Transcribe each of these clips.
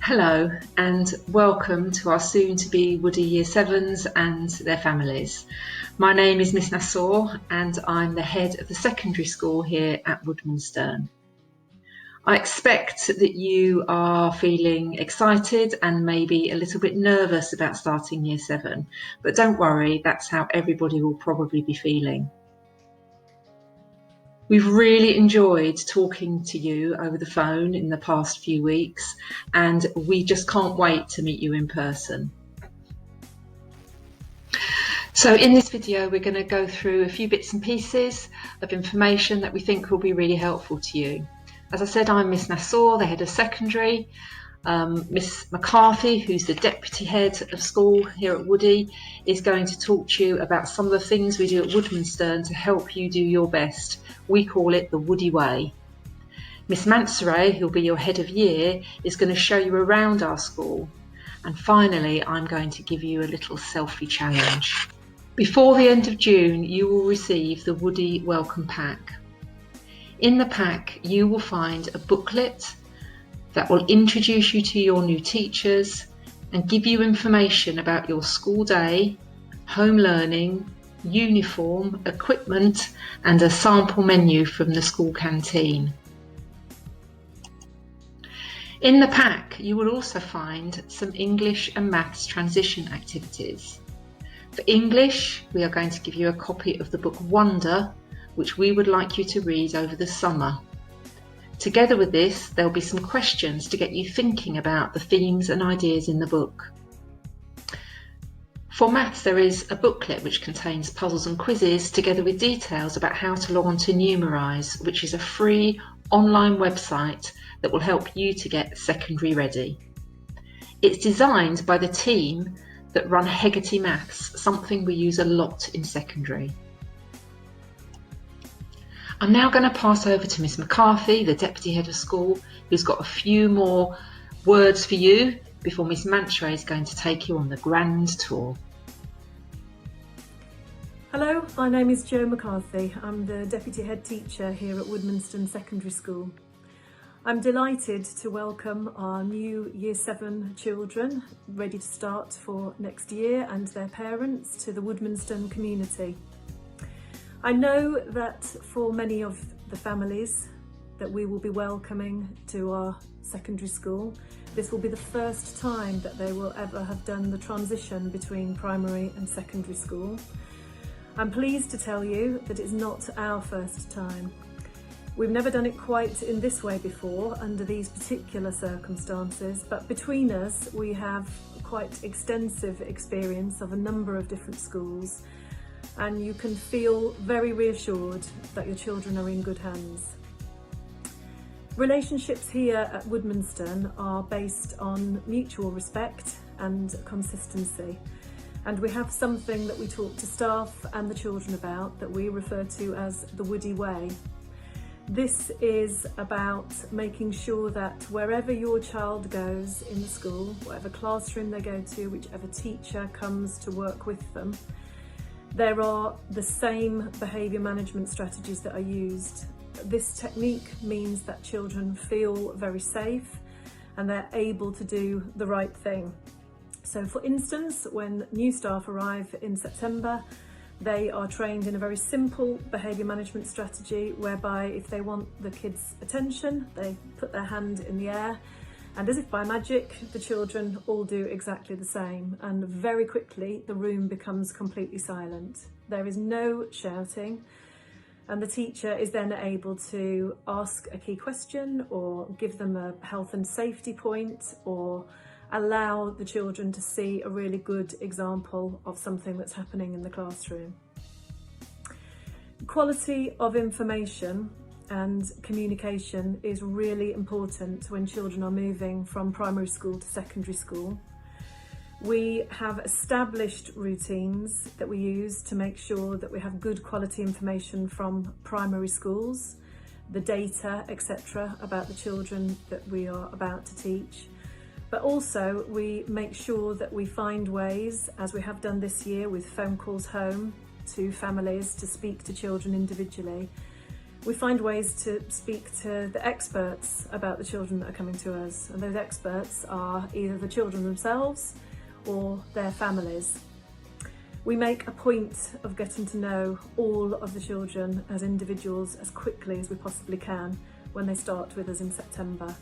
Hello and welcome to our soon-to-be Woody Year 7s and their families. My name is Miss Nassor and I'm the head of the secondary school here at Woodmansterne. I expect that you are feeling excited and maybe a little bit nervous about starting Year 7, but don't worry, that's how everybody will probably be feeling. We've really enjoyed talking to you over the phone in the past few weeks, and we just can't wait to meet you in person. So in this video, we're going to go through a few bits and pieces of information that we think will be really helpful to you. As I said, I'm Miss Nassor, the head of secondary. Miss McCarthy, who's the deputy head of school here at Woody, is going to talk to you about some of the things we do at Woodmansterne to help you do your best. We call it the Woody Way. Miss Mansaray, who'll be your head of year, is going to show you around our school. And finally, I'm going to give you a little selfie challenge. Before the end of June, you will receive the Woody Welcome Pack. In the pack, you will find a booklet that will introduce you to your new teachers and give you information about your school day, home learning, uniform, equipment, and a sample menu from the school canteen. In the pack, you will also find some English and Maths transition activities. For English, we are going to give you a copy of the book Wonder, which we would like you to read over the summer. Together with this, there will be some questions to get you thinking about the themes and ideas in the book. For Maths, there is a booklet which contains puzzles and quizzes together with details about how to log on to Numerise, which is a free online website that will help you to get secondary ready. It's designed by the team that run Hegarty Maths, something we use a lot in secondary. I'm now going to pass over to Miss McCarthy, the Deputy Head of School, who's got a few more words for you before Miss Mansaray is going to take you on the grand tour. Hello, my name is Jo McCarthy. I'm the Deputy Head Teacher here at Woodmansterne Secondary School. I'm delighted to welcome our new Year 7 children ready to start for next year and their parents to the Woodmansterne community. I know that for many of the families that we will be welcoming to our secondary school, this will be the first time that they will ever have done the transition between primary and secondary school. I'm pleased to tell you that it's not our first time. We've never done it quite in this way before under these particular circumstances, but between us we have quite extensive experience of a number of different schools, and you can feel very reassured that your children are in good hands. Relationships here at Woodmansterne are based on mutual respect and consistency, and we have something that we talk to staff and the children about that we refer to as the Woody Way. This is about making sure that wherever your child goes in the school, whatever classroom they go to, whichever teacher comes to work with them, there are the same behaviour management strategies that are used. This technique means that children feel very safe and they're able to do the right thing. So for instance, when new staff arrive in September, they are trained in a very simple behaviour management strategy whereby if they want the kids' attention, they put their hand in the air, and as if by magic, the children all do exactly the same, and very quickly the room becomes completely silent. There is no shouting, and the teacher is then able to ask a key question or give them a health and safety point or allow the children to see a really good example of something that's happening in the classroom. Quality of information and communication is really important when children are moving from primary school to secondary school. We have established routines that we use to make sure that we have good quality information from primary schools, the data, etc. about the children that we are about to teach. But also we make sure that we find ways, as we have done this year with phone calls home to families to speak to children individually, We find ways to speak to the experts about the children that are coming to us, and those experts are either the children themselves or their families. We make a point of getting to know all of the children as individuals as quickly as we possibly can when they start with us in September.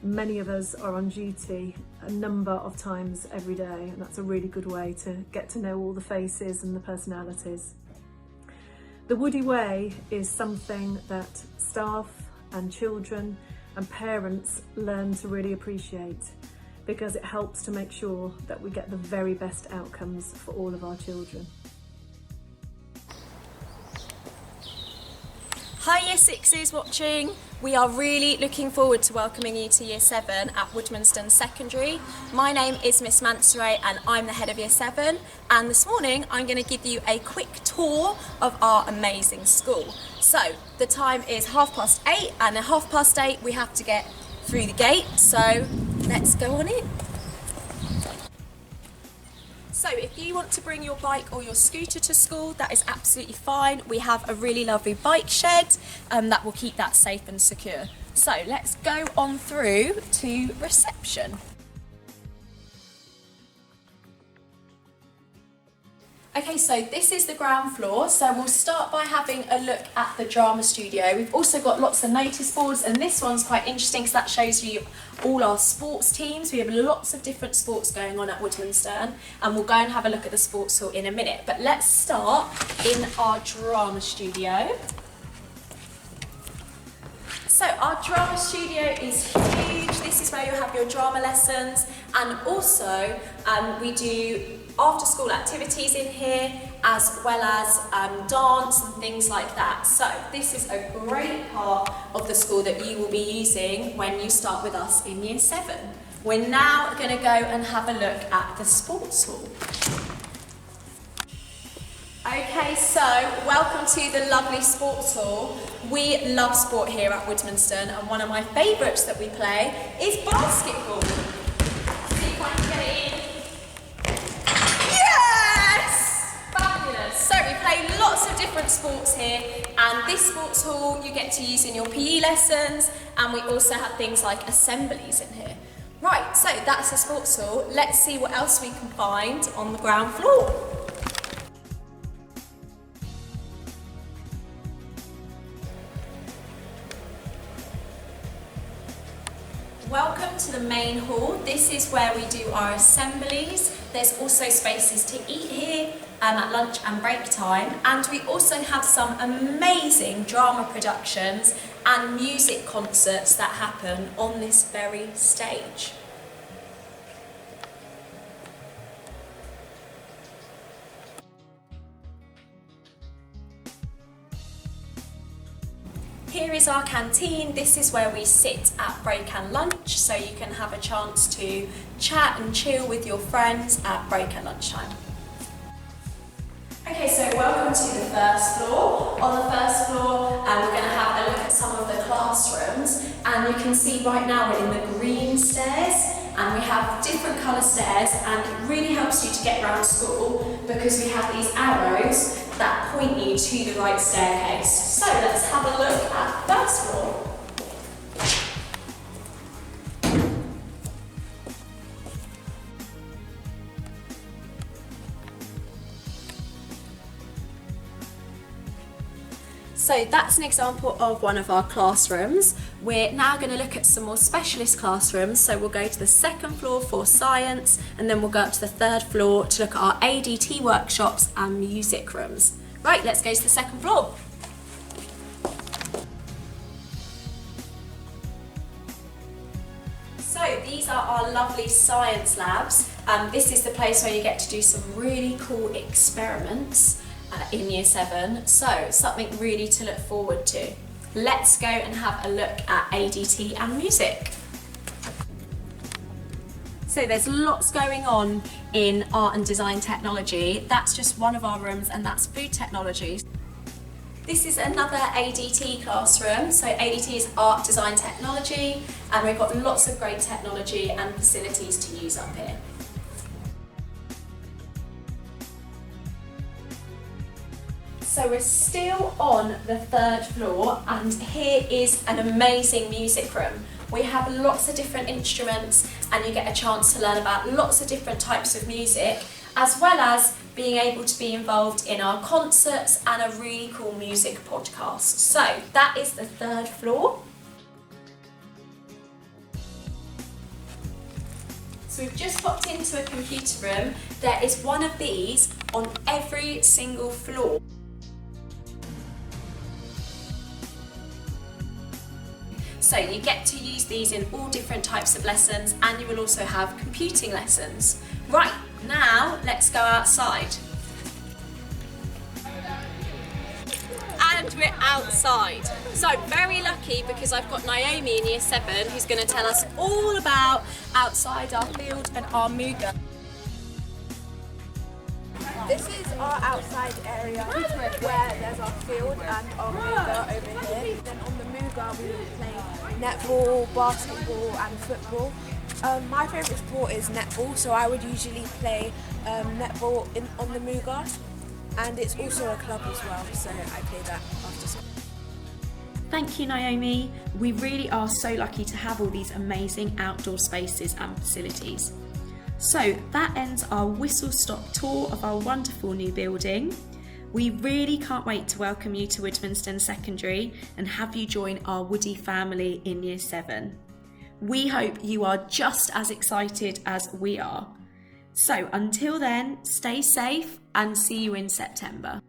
Many of us are on duty a number of times every day, and that's a really good way to get to know all the faces and the personalities. The Woody Way is something that staff and children and parents learn to really appreciate, because it helps to make sure that we get the very best outcomes for all of our children. Hi Year Sixes watching. We are really looking forward to welcoming you to Year 7 at Woodmanston Secondary. My name is Miss Mansoray and I'm the head of Year 7, and this morning I'm going to give you a quick tour of our amazing school. So the time is 8:30, and at 8:30 we have to get through the gate, so let's go on in. So if you want to bring your bike or your scooter to school, that is absolutely fine. We have a really lovely bike shed that will keep that safe and secure. So let's go on through to reception. Okay, so this is the ground floor, so we'll start by having a look at the drama studio. We've also got lots of notice boards, and this one's quite interesting because that shows you all our sports teams. We have lots of different sports going on at Woodmanston, and we'll go and have a look at the sports hall in a minute. But let's start in our drama studio. So our drama studio is huge. This is where you'll have your drama lessons, and also we do after school activities in here, as well as dance and things like that. So this is a great part of the school that you will be using when you start with us in Year 7. We're now going to go and have a look at the sports hall. Okay, so welcome to the lovely sports hall. We love sport here at Woodmanston, and one of my favourites that we play is basketball. See if I can get it in. Yes! Fabulous. So we play lots of different sports here, and this sports hall you get to use in your PE lessons, and we also have things like assemblies in here. Right, so that's the sports hall. Let's see what else we can find on the ground floor. Welcome to the main hall. This is where we do our assemblies. There's also spaces to eat here at lunch and break time, and we also have some amazing drama productions and music concerts that happen on this very stage. Here is our canteen. This is where we sit at break and lunch, so you can have a chance to chat and chill with your friends at break and lunchtime. Okay, so welcome to the first floor. On the first floor, we're going to have a look at some of the classrooms, and you can see right now we're in the green stairs, and we have different colour stairs, and it really helps you to get around school because we have these arrows that point you to the right staircase. So let's have a look at the first floor. So that's an example of one of our classrooms. We're now going to look at some more specialist classrooms. So we'll go to the second floor for science, and then we'll go up to the third floor to look at our ADT workshops and music rooms. Right, let's go to the second floor. So these are our lovely science labs. This is the place where you get to do some really cool experiments in Year 7, so something really to look forward to. Let's go and have a look at ADT and music. So there's lots going on in art and design technology. That's just one of our rooms, and that's food technology. This is another ADT classroom. So ADT is art, design, technology, and we've got lots of great technology and facilities to use up here. So we're still on the 3rd floor, and here is an amazing music room. We have lots of different instruments, and you get a chance to learn about lots of different types of music, as well as being able to be involved in our concerts and a really cool music podcast. So that is the 3rd floor. So we've just popped into a computer room. There is one of these on every single floor. So you get to use these in all different types of lessons, and you will also have computing lessons. Right, now let's go outside. And we're outside. So very lucky because I've got Naomi in Year 7 who's going to tell us all about outside our field and our Muga. This is our outside area where there's our field and our Muga over here. Then on the Muga we play netball, basketball and football. My favourite sport is netball, so I would usually play netball on the Muga, and it's also a club as well, so I play that after school. Thank you, Naomi. We really are so lucky to have all these amazing outdoor spaces and facilities. So that ends our whistle-stop tour of our wonderful new building. We really can't wait to welcome you to Woodmanston Secondary and have you join our Woody family in Year 7. We hope you are just as excited as we are. So until then, stay safe and see you in September.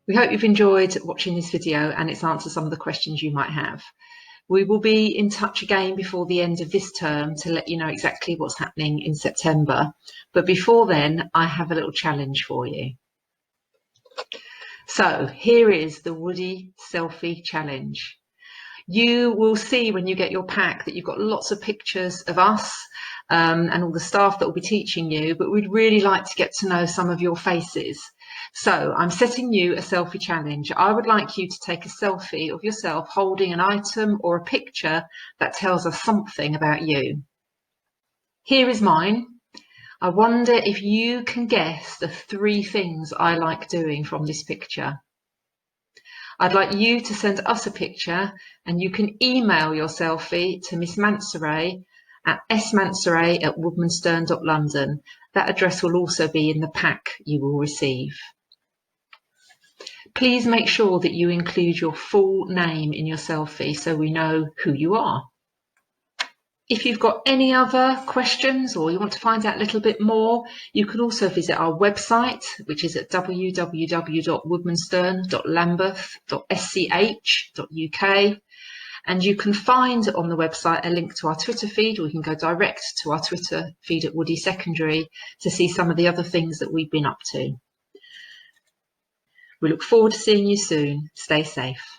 We hope you've enjoyed watching this video and it's answered some of the questions you might have. We will be in touch again before the end of this term to let you know exactly what's happening in September. But before then, I have a little challenge for you. So here is the Woody Selfie Challenge. You will see when you get your pack that you've got lots of pictures of us and all the staff that will be teaching you, but we'd really like to get to know some of your faces. So I'm setting you a selfie challenge. I would like you to take a selfie of yourself holding an item or a picture that tells us something about you. Here is mine. I wonder if you can guess the 3 things I like doing from this picture. I'd like you to send us a picture, and you can email your selfie to Miss Mansaray at smansaray@woodmanston.london. That address will also be in the pack you will receive. Please make sure that you include your full name in your selfie so we know who you are. If you've got any other questions or you want to find out a little bit more, you can also visit our website, which is at www.woodmanston.lambeth.sch.uk. And you can find on the website a link to our Twitter feed, or you can go direct to our Twitter feed at Woody Secondary to see some of the other things that we've been up to. We look forward to seeing you soon. Stay safe.